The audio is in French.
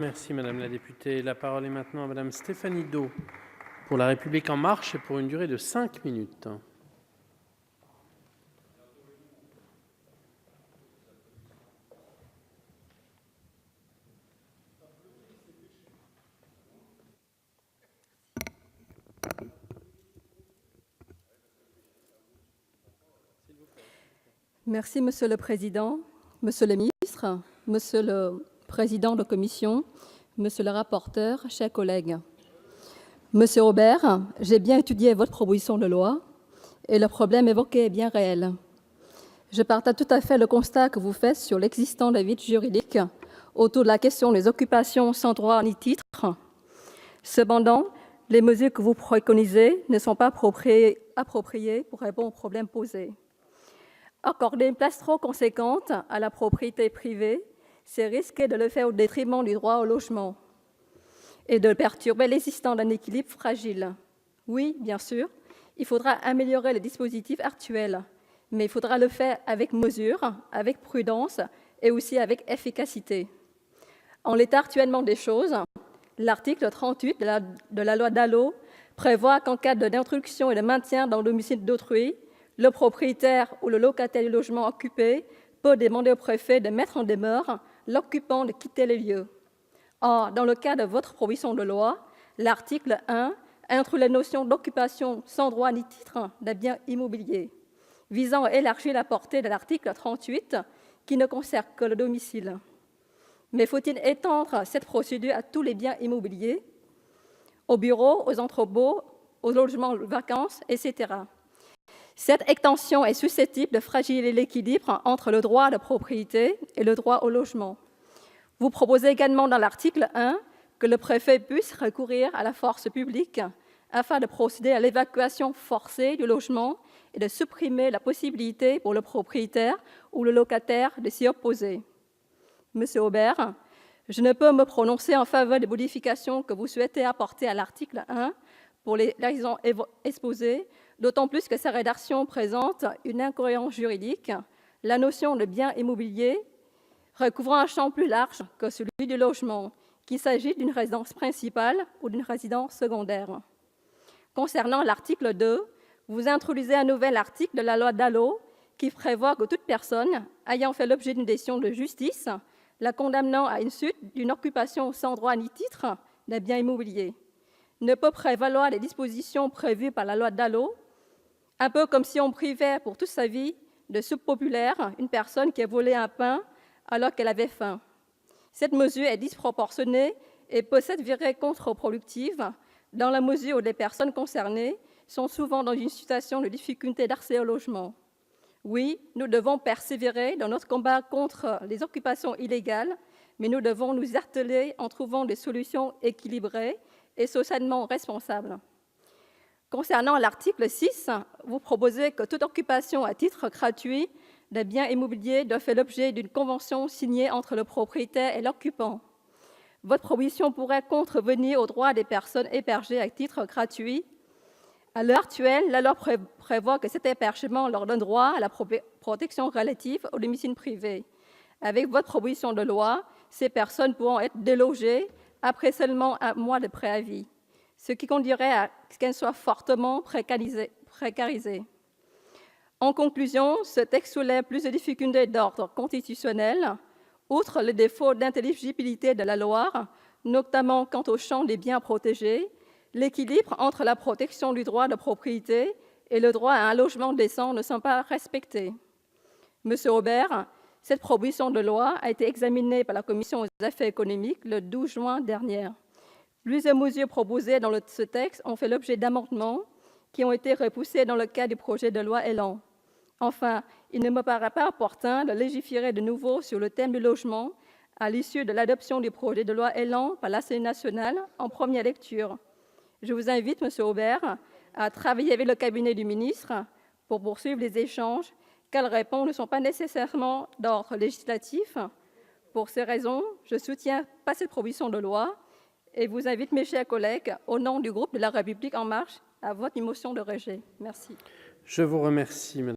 Merci Madame la députée. La parole est maintenant à Madame Stéphanie Do pour La République En Marche et pour une durée de 5 minutes. Merci Monsieur le Président, Monsieur le Ministre, Monsieur le Président de Commission, Monsieur le rapporteur, chers collègues. Monsieur Aubert, j'ai bien étudié votre proposition de loi et le problème évoqué est bien réel. Je partage tout à fait le constat que vous faites sur l'existant des vides juridiques autour de la question des occupations sans droit ni titre. Cependant, les mesures que vous préconisez ne sont pas appropriées pour répondre aux problèmes posés. Accorder une place trop conséquente à la propriété privée, c'est risquer de le faire au détriment du droit au logement et de perturber l'existence d'un équilibre fragile. Oui, bien sûr, il faudra améliorer les dispositifs actuels, mais il faudra le faire avec mesure, avec prudence et aussi avec efficacité. En l'état actuellement des choses, l'article 38 de la loi DALO prévoit qu'en cas d'introduction et de maintien dans le domicile d'autrui, le propriétaire ou le locataire du logement occupé peut demander au préfet de mettre en demeure l'occupant de quitter les lieux. Or, dans le cas de votre proposition de loi, l'article 1 introduit la notion d'occupation sans droit ni titre d'un bien immobilier, visant à élargir la portée de l'article 38 qui ne concerne que le domicile. Mais faut-il étendre cette procédure à tous les biens immobiliers, aux bureaux, aux entrepôts, aux logements de vacances, etc. Cette extension est susceptible de fragiliser l'équilibre entre le droit de propriété et le droit au logement. Vous proposez également dans l'article 1 que le préfet puisse recourir à la force publique afin de procéder à l'évacuation forcée du logement et de supprimer la possibilité pour le propriétaire ou le locataire de s'y opposer. Monsieur Aubert, je ne peux me prononcer en faveur des modifications que vous souhaitez apporter à l'article 1 pour les raisons exposées, d'autant plus que sa rédaction présente une incohérence juridique, la notion de bien immobilier recouvrant un champ plus large que celui du logement, qu'il s'agisse d'une résidence principale ou d'une résidence secondaire. Concernant l'article 2, vous introduisez un nouvel article de la loi DALO qui prévoit que toute personne ayant fait l'objet d'une décision de justice la condamnant à une suite d'une occupation sans droit ni titre d'un bien immobilier ne peut prévaloir les dispositions prévues par la loi DALO, un peu comme si on privait pour toute sa vie de soupe populaire une personne qui a volé un pain alors qu'elle avait faim. Cette mesure est disproportionnée et peut s'avérer contre-productive dans la mesure où les personnes concernées sont souvent dans une situation de difficulté d'accès au logement. Oui, nous devons persévérer dans notre combat contre les occupations illégales, mais nous devons nous atteler en trouvant des solutions équilibrées et socialement responsables. Concernant l'article 6, vous proposez que toute occupation à titre gratuit d'un bien immobilier doit faire l'objet d'une convention signée entre le propriétaire et l'occupant. Votre proposition pourrait contrevenir aux droits des personnes hébergées à titre gratuit. À l'heure actuelle, la loi prévoit que cet hébergement leur donne droit à la protection relative au domicile privé. Avec votre proposition de loi, ces personnes pourront être délogées après seulement un mois de préavis, ce qui conduirait à ce qu'elles soient fortement précarisées. En conclusion, ce texte soulève plus de difficultés d'ordre constitutionnel, outre le défaut d'intelligibilité de la loi, notamment quant au champ des biens protégés. L'équilibre entre la protection du droit de propriété et le droit à un logement décent ne sont pas respectés. Monsieur Aubert, cette proposition de loi a été examinée par la Commission des affaires économiques le 12 juin dernier. Plusieurs mesures proposées dans ce texte ont fait l'objet d'amendements qui ont été repoussés dans le cadre du projet de loi Élan. Enfin, il ne me paraît pas opportun de légiférer de nouveau sur le thème du logement à l'issue de l'adoption du projet de loi Élan par l'Assemblée nationale en première lecture. Je vous invite, Monsieur Aubert, à travailler avec le cabinet du ministre pour poursuivre les échanges, car les réponses ne sont pas nécessairement d'ordre législatif. Pour ces raisons, je ne soutiens pas cette proposition de loi et vous invite, mes chers collègues, au nom du groupe de La République En Marche, à voter une motion de rejet. Merci. Je vous remercie, Madame.